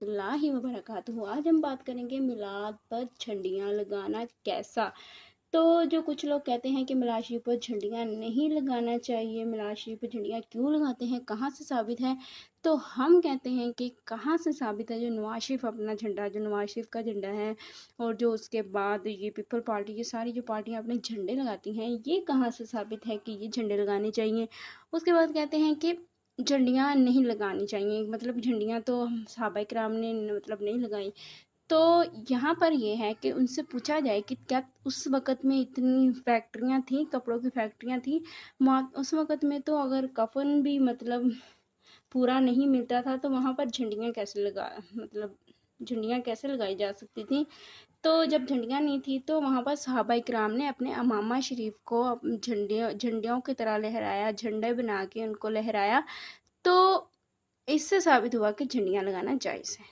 اللہ वबरकातुहू। आज हम बात करेंगे मिलाद पर झंडियाँ लगाना कैसा। तो जो कुछ लोग कहते हैं कि मिलाद शरीफ पर झंडियाँ नहीं लगाना चाहिए, मिलाद शरीफ पर झंडियाँ क्यों लगाते हैं, कहाँ से साबित है। तो हम कहते हैं कि कहाँ से साबित है। जो नवाज शरीफ अपना झंडा, जो नवाज शरीफ का झंडा है, और जो उसके बाद ये पीपल पार्टी, ये सारी जो पार्टियाँ अपने झंडे लगाती हैं, ये कहाँ से साबित है कि ये झंडे लगाने चाहिए। उसके बाद कहते हैं कि झंडियाँ नहीं लगानी चाहिए, मतलब झंडियाँ तो सहाबा किराम ने मतलब नहीं लगाई। तो यहाँ पर ये है कि उनसे पूछा जाए कि क्या उस वक़्त में इतनी फैक्ट्रियाँ थीं, कपड़ों की फैक्ट्रियाँ थीं। उस वक़्त में तो अगर कफ़न भी मतलब पूरा नहीं मिलता था, तो वहाँ पर झंडियाँ कैसे लगाई जा सकती थी। तो जब झंडियाँ नहीं थी तो वहाँ पर सहाबा किराम ने अपने अमामा शरीफ को झंडियों की तरह लहराया, झंडे बना के उनको लहराया। तो इससे साबित हुआ कि झंडियाँ लगाना जायज़ है।